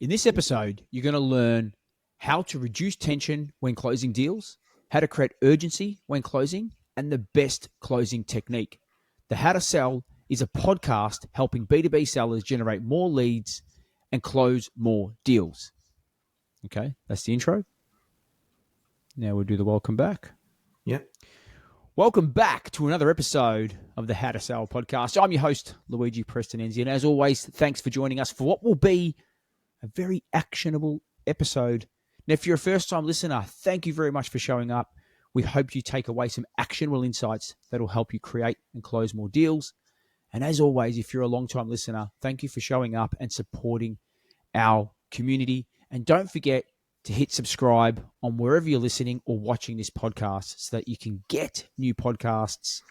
In this episode, you're going to learn how to reduce tension when closing deals, how to create urgency when closing, and the best closing technique. The How to Sell is a podcast helping B2B sellers generate more leads and close more deals. Okay, that's the intro. Now we'll do the welcome back. Yep. Welcome back to another episode of the How to Sell podcast. I'm your host, Luigi Prestonenzi, and as always, thanks for joining us for what will be a very actionable episode. Now, if you're a first-time listener, thank you very much for showing up. We hope you take away some actionable insights that will help you create and close more deals. And as always, if you're a long-time listener, thank you for showing up and supporting our community. And don't forget to hit subscribe on wherever you're listening or watching this podcast so that you can get new podcasts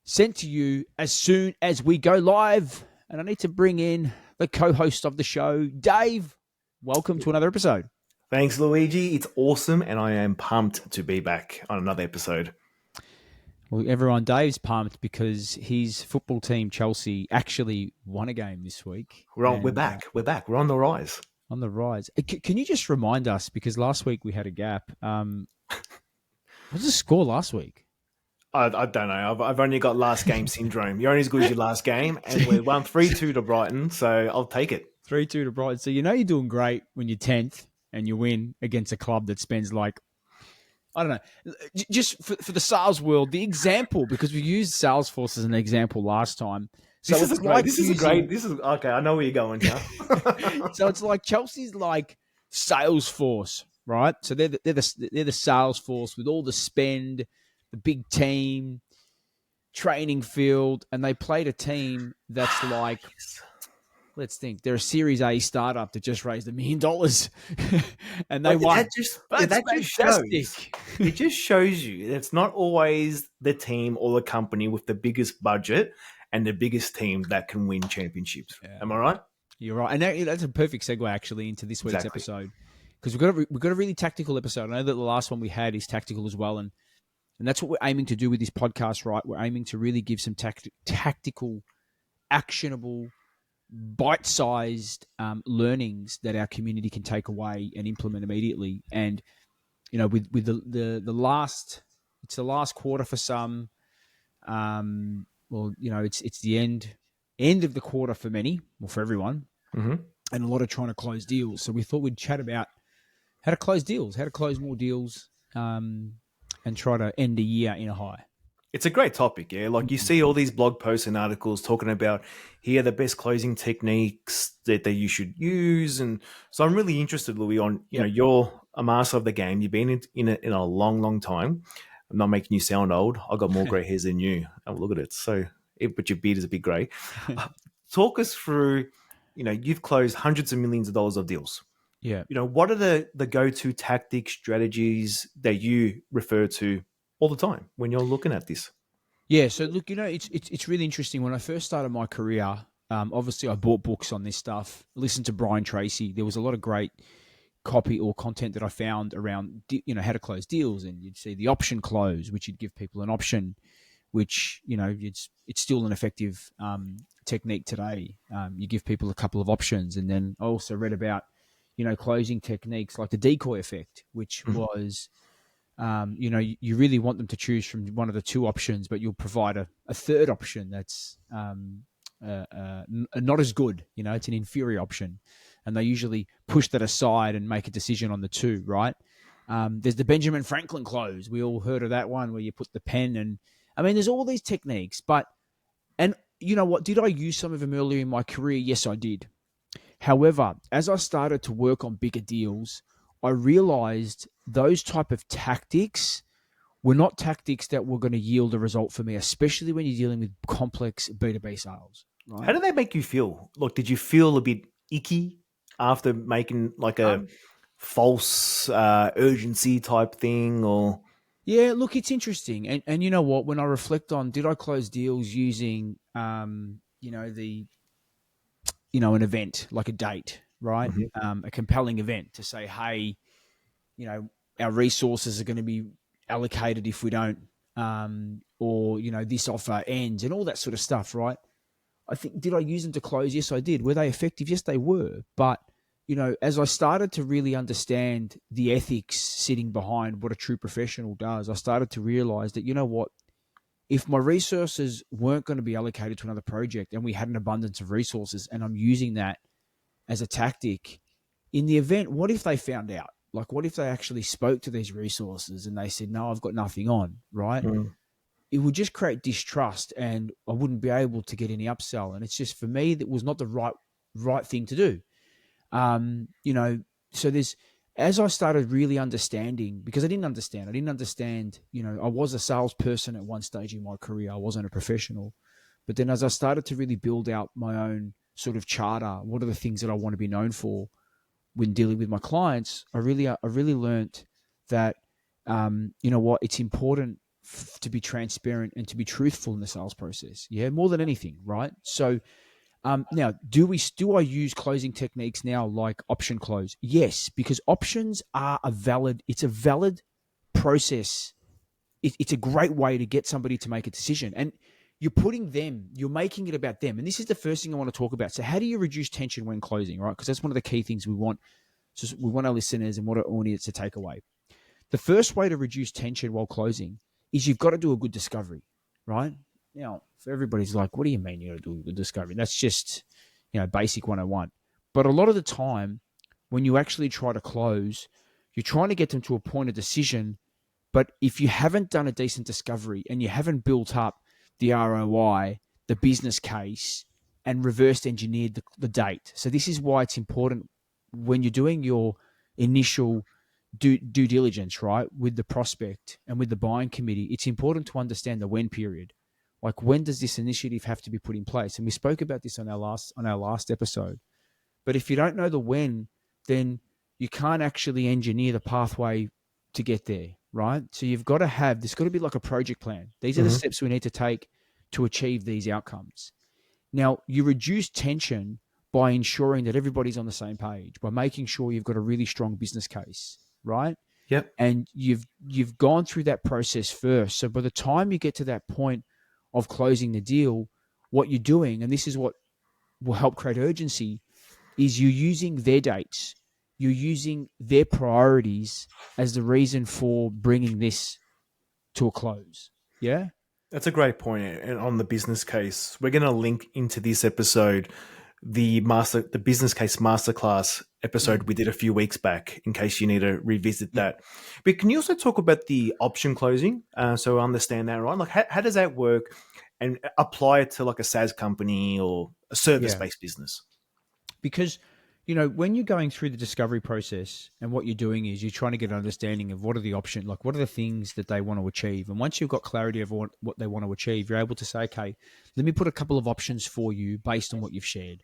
sent to you as soon as we go live. And I need to bring in the co-host of the show, Dave. Welcome to another episode. Thanks, Luigi. It's awesome, and I am pumped to be back on another episode. Well, everyone, Dave's pumped because his football team, Chelsea, actually won a game this week. We're back. We're back. We're on the rise. On the rise. Can you just remind us, because last week we had a gap, what was the score last week? I don't know. I've only got last game syndrome. You're only as good as your last game, and we won 3-2 to Brighton, so I'll take it. 3-2 to Brighton. So you know you're doing great when you're 10th and you win against a club that spends like, I don't know, just for the sales world, the example, because we used Salesforce as an example last time. So this is great. Okay. I know where you're going now. So it's like Chelsea's like Salesforce, right? So they're the Salesforce with all the spend, the big team, training field, and they played a team that's like, let's think, they're a Series A startup that just raised $1 million, and they won. It just shows you it's not always the team or the company with the biggest budget and the biggest team that can win championships. Yeah. Am I right? You're right, and that's a perfect segue actually into this week's episode, because we've got a really tactical episode. I know that the last one we had is tactical as well, and that's what we're aiming to do with this podcast, right? We're aiming to really give some tactical, actionable, bite-sized learnings that our community can take away and implement immediately. And you know, with the last, it's the last quarter for some. Well, you know, it's the end of the quarter for many, or for everyone, and a lot of trying to close deals. So we thought we'd chat about how to close deals, how to close more deals, and try to end the year in a high. It's a great topic, yeah. Like you see all these blog posts and articles talking about here are the best closing techniques that you should use, and so I'm really interested, Louis, on you know, you're a master of the game. You've been in a long, long time. I'm not making you sound old. I've got more grey hairs than you. Oh, look at it. But your beard is a bit grey. Talk us through. You know, you've closed hundreds of millions of dollars of deals. Yeah. You know, what are the go-to tactics, strategies that you refer to all the time when you're looking at this? Yeah, so look, you know, it's really interesting. When I first started my career, obviously I bought books on this stuff, listened to Brian Tracy. There was a lot of great copy or content that I found around, you know, how to close deals, and you'd see the option close, which you'd give people an option, which, you know, it's still an effective technique today. You give people a couple of options, and then I also read about, you know, closing techniques like the decoy effect, which was, you know, you really want them to choose from one of the two options, but you'll provide a third option that's not as good. You know, it's an inferior option, and they usually push that aside and make a decision on the two, right? There's the Benjamin Franklin close. We all heard of that one where you put the pen, and I mean, there's all these techniques, and you know what? Did I use some of them earlier in my career? Yes, I did. However, as I started to work on bigger deals, I realized those type of tactics were not tactics that were going to yield a result for me, especially when you're dealing with complex B2B sales. Right? How did that make you feel? Look, did you feel a bit icky after making like a false urgency type thing, or? Yeah, look, it's interesting. And you know what, when I reflect on, did I close deals using, you know, an event, like a date, right? A compelling event to say, hey, you know, our resources are going to be allocated if we don't, or, you know, this offer ends and all that sort of stuff, right? I think, did I use them to close? Yes, I did. Were they effective? Yes, they were. But as I started to really understand the ethics sitting behind what a true professional does, I started to realize that, what, if my resources weren't going to be allocated to another project and we had an abundance of resources and I'm using that as a tactic, in the event, what if they found out? Like, what if they actually spoke to these resources and they said, no, I've got nothing on, right? Mm. It would just create distrust and I wouldn't be able to get any upsell. And it's just, for me, that was not the right thing to do. You know, so as I started really understanding, because I didn't understand, I was a salesperson at one stage in my career. I wasn't a professional. But then as I started to really build out my own sort of charter, what are the things that I want to be known for when dealing with my clients, I really learned that, it's important to be transparent and to be truthful in the sales process. Yeah, more than anything, right? So, now, do I use closing techniques now like option close? Yes, because options are it's a valid process. It's a great way to get somebody to make a decision. And you're making it about them. And this is the first thing I want to talk about. So how do you reduce tension when closing, right? Because that's one of the key things we want. So we want our listeners and what our audience to take away. The first way to reduce tension while closing is you've got to do a good discovery, right? Now, for everybody's like, what do you mean you got to do a good discovery? That's just, basic 101. But a lot of the time, when you actually try to close, you're trying to get them to a point of decision. But if you haven't done a decent discovery and you haven't built up the ROI, the business case, and reverse engineered the date. So this is why it's important when you're doing your initial due diligence, right, with the prospect and with the buying committee, it's important to understand the when period. Like, when does this initiative have to be put in place? And we spoke about this on our last episode. But if you don't know the when, then you can't actually engineer the pathway to get there, right? So you've got to have, there's got to be like a project plan. These are the steps we need to take to achieve these outcomes. Now, you reduce tension by ensuring that everybody's on the same page, by making sure you've got a really strong business case, right? Yep. And you've gone through that process first. So by the time you get to that point of closing the deal, what you're doing, and this is what will help create urgency, is you're using their dates, you're using their priorities as the reason for bringing this to a close. Yeah? That's a great point. And on the business case, we're going to link into this episode the business case masterclass episode we did a few weeks back, in case you need to revisit that. But can you also talk about the option closing? So I understand that, right? Like, how does that work, and apply it to like a SaaS company or a service-based business? Because, when you're going through the discovery process, and what you're doing is you're trying to get an understanding of what are the options, like what are the things that they want to achieve. And once you've got clarity of what they want to achieve, you're able to say, okay, let me put a couple of options for you based on what you've shared.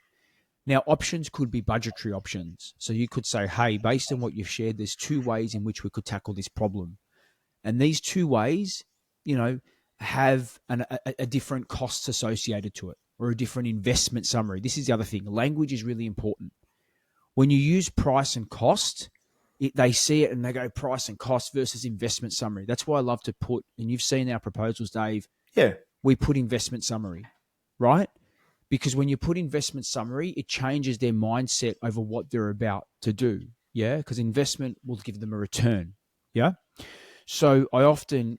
Now, options could be budgetary options. So you could say, hey, based on what you've shared, there's 2 ways in which we could tackle this problem. And these 2 ways, have a different costs associated to it, or a different investment summary. This is the other thing. Language is really important. When you use price and cost, they see it and they go price and cost versus investment summary. That's why I love to put, and you've seen our proposals, Dave. Yeah. We put investment summary, right? Because when you put investment summary, it changes their mindset over what they're about to do. Yeah. Because investment will give them a return. Yeah. So I often,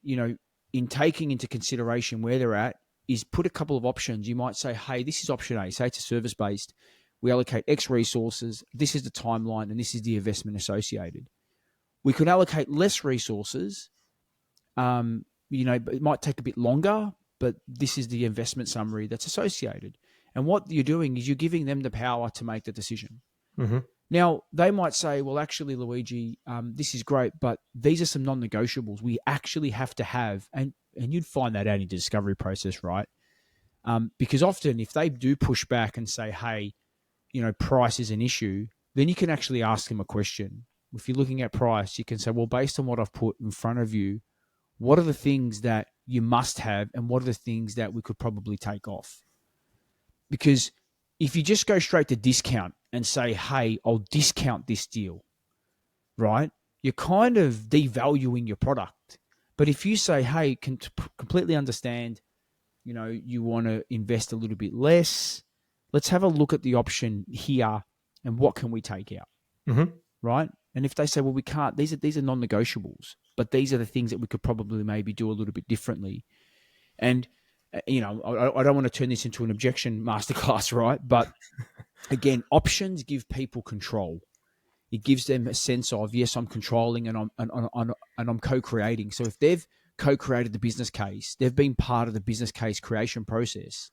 in taking into consideration where they're at, is put a couple of options. You might say, hey, this is option A. Say it's a service-based. We allocate X resources. This is the timeline, and this is the investment associated. We could allocate less resources. But it might take a bit longer, but this is the investment summary that's associated. And what you're doing is you're giving them the power to make the decision. Mm-hmm. Now, they might say, well, actually, Luigi, this is great, but these are some non-negotiables we actually have to have. And you'd find that out in the discovery process, right? Because often if they do push back and say, hey, price is an issue, then you can actually ask them a question. If you're looking at price, you can say, well, based on what I've put in front of you, what are the things that you must have, and what are the things that we could probably take off? Because if you just go straight to discount and say, hey, I'll discount this deal, right? You're kind of devaluing your product. But if you say, hey, can completely understand, you want to invest a little bit less, let's have a look at the option here and what can we take out? Hmm. right? And if they say, well, we can't, these are non-negotiables, but these are the things that we could probably maybe do a little bit differently. And I don't want to turn this into an objection masterclass, right? But again, options give people control. It gives them a sense of, yes, I'm controlling and I'm co-creating. So if they've co-created the business case, they've been part of the business case creation process.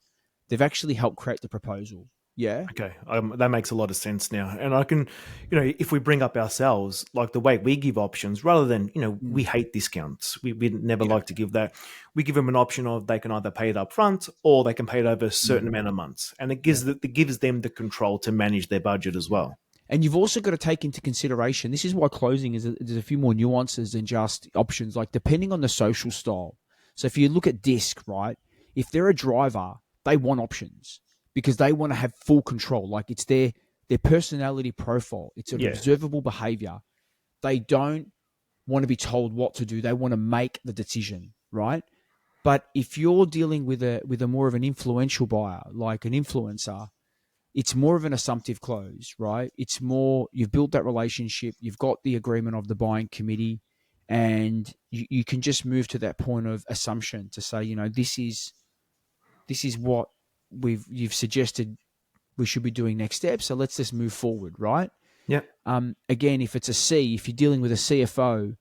They've actually helped create the proposal. Yeah. Okay, that makes a lot of sense now. And I can, if we bring up ourselves, like the way we give options, rather than, we Mm. hate discounts. We never Yeah. like to give that. We give them an option of they can either pay it up front or they can pay it over a certain Mm. amount of months. And Yeah. it gives them the control to manage their budget as well. And you've also got to take into consideration, this is why closing is there's a few more nuances than just options, like depending on the social style. So if you look at disc, right, if they're a driver, they want options because they want to have full control. Like it's their personality profile. It's an Yeah. observable behavior. They don't want to be told what to do. They want to make the decision, right? But if you're dealing with a more of an influential buyer, like an influencer, it's more of an assumptive close, right? It's more, you've built that relationship, you've got the agreement of the buying committee, and you can just move to that point of assumption to say, this is what you've suggested we should be doing next step. So let's just move forward, right? Yeah. Again, if it's a C, if you're dealing with a CFO,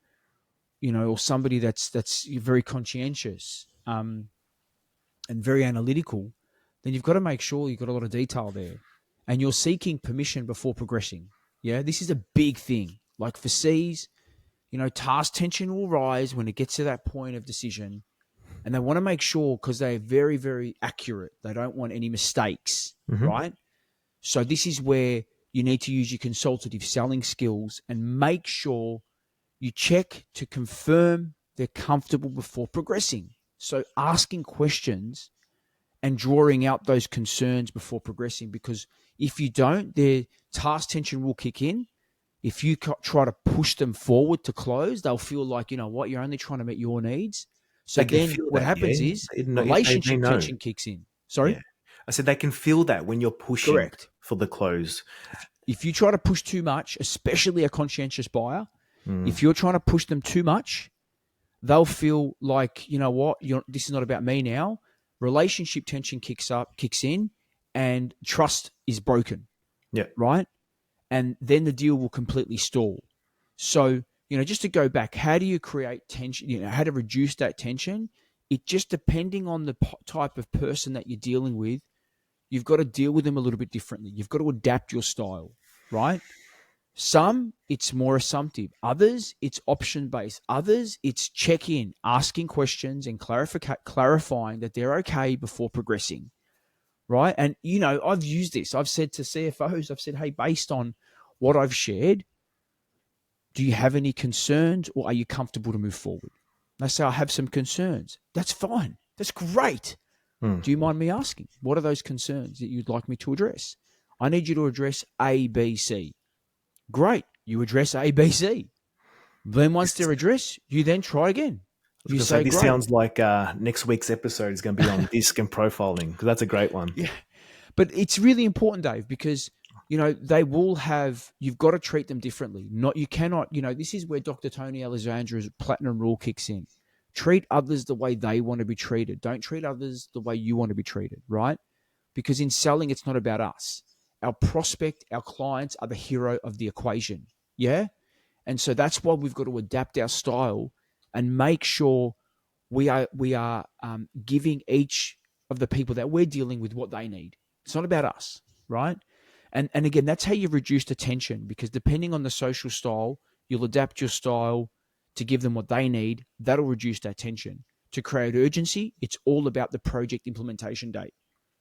or somebody that's very conscientious, and very analytical, then you've got to make sure you've got a lot of detail there. And you're seeking permission before progressing. Yeah, this is a big thing. Like for C's, task tension will rise when it gets to that point of decision. And they want to make sure, because they're very, very accurate, they don't want any mistakes, Hmm. right? So this is where you need to use your consultative selling skills and make sure you check to confirm they're comfortable before progressing. So asking questions and drawing out those concerns before progressing, because if you don't, their task tension will kick in. If you try to push them forward to close, they'll feel like, you know what, you're only trying to meet your needs. So They can then feel what that, yeah. happens is They relationship know. tension kicks in. Sorry? Yeah. I said they can feel that when you're pushing Correct. for the close. If you try to push too much, especially a conscientious buyer, Mm. if you're trying to push them too much, they'll feel like, you know what, this is not about me now. Relationship tension kicks in, and trust is broken, Yeah. right? And then the deal will completely stall. So, just to go back, how do you create tension? How to reduce that tension? It just, depending on the type of person that you're dealing with, you've got to deal with them a little bit differently. You've got to adapt your style, right? Some, it's more assumptive. Others, it's option based. Others, it's check in, asking questions and clarifying that they're okay before progressing, right? And, I've used this. I've said to CFOs, I've said, hey, based on what I've shared, do you have any concerns, or are you comfortable to move forward? They say, I have some concerns. That's fine. That's great. Mm. Do you mind me asking, what are those concerns that you'd like me to address? I need you to address A, B, C. Great. You address A, B, C. Then once This, they're addressed, you then try again. I was You going to say, say, this great. sounds like next week's episode is going to be on disc and profiling, because that's a great one. Yeah. But it's really important, Dave, because, they will have, you've got to treat them differently. You cannot, this is where Dr. Tony Alexandra's platinum rule kicks in. Treat others the way they want to be treated. Don't treat others the way you want to be treated, right? Because in selling, it's not about us. Our prospect, our clients are the hero of the equation. Yeah. And so that's why we've got to adapt our style and make sure we are giving each of the people that we're dealing with what they need. It's not about us, right? And again, that's how you reduce the tension, because depending on the social style, you'll adapt your style to give them what they need. That'll reduce that tension. To create urgency, it's all about the project implementation date.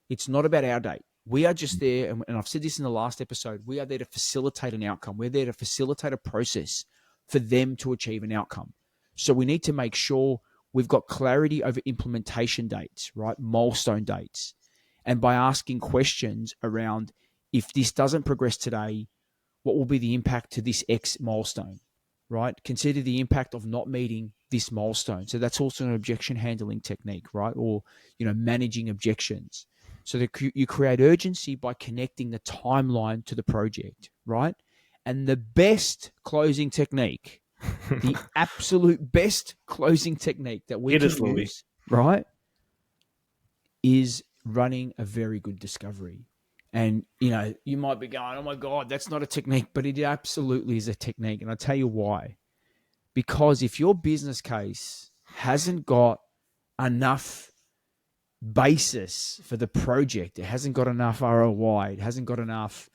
It's not about our date. We are just there, and I've said this in the last episode, we are there to facilitate an outcome. We're there to facilitate a process for them to achieve an outcome. So we need to make sure we've got clarity over implementation dates, right? Milestone dates. And by asking questions around, if this doesn't progress today, what will be the impact to this X milestone, right? Consider the impact of not meeting this milestone. So that's also an objection handling technique, right? Or, managing objections. So that you create urgency by connecting the timeline to the project, right? And the best closing technique, the absolute best closing technique that we Hit can us, Louis. use, right, is running a very good discovery. And, you might be going, oh my God, that's not a technique, but it absolutely is a technique. And I'll tell you why. Because if your business case hasn't got enough basis for the project, it hasn't got enough ROI, it hasn't got enough,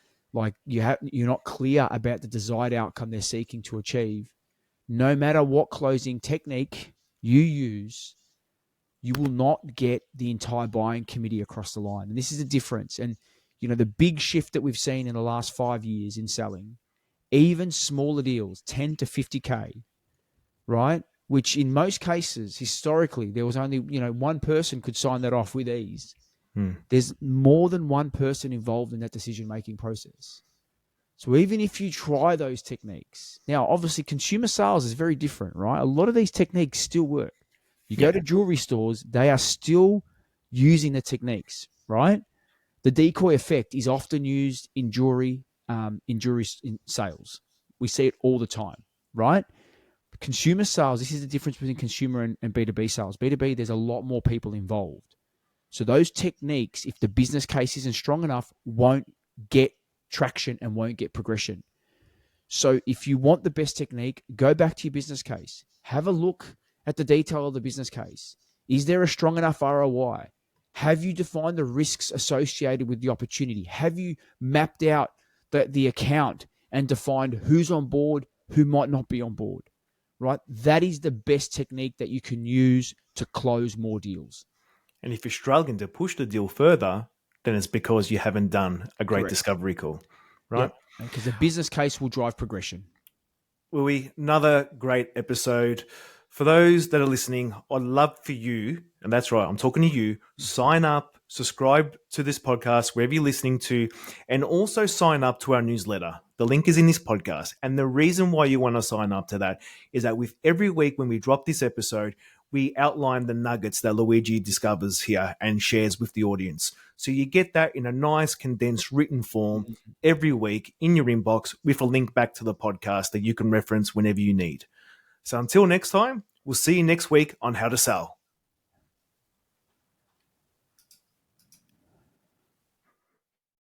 you're not clear about the desired outcome they're seeking to achieve, no matter what closing technique you use, you will not get the entire buying committee across the line. And this is the difference. And, the big shift that we've seen in the last 5 years in selling, even smaller deals, 10 to 50K, right? Which in most cases, historically, there was only, one person could sign that off with ease. There's more than one person involved in that decision-making process. So even if you try those techniques, now, obviously, consumer sales is very different, right? A lot of these techniques still work. You go to jewelry stores, they are still using the techniques, right? The decoy effect is often used in jewelry in sales. We see it all the time, right? Consumer sales, this is the difference between consumer and B2B sales. B2B, there's a lot more people involved. So those techniques, if the business case isn't strong enough, won't get traction and won't get progression. So if you want the best technique, go back to your business case. Have a look at the detail of the business case. Is there a strong enough ROI? Have you defined the risks associated with the opportunity? Have you mapped out the account and defined who's on board, who might not be on board? Right? That is the best technique that you can use to close more deals. And if you're struggling to push the deal further, then it's because you haven't done a great Correct. discovery call, right? Yep. Because the business case will drive progression. Louis, another great episode. For those that are listening, I'd love for you, and that's right, I'm talking to you, sign up, subscribe to this podcast, wherever you're listening to, and also sign up to our newsletter. The link is in this podcast. And the reason why you want to sign up to that is that with every week when we drop this episode, we outline the nuggets that Luigi discovers here and shares with the audience. So you get that in a nice, condensed, written form every week in your inbox with a link back to the podcast that you can reference whenever you need. So until next time, we'll see you next week on How to Sell.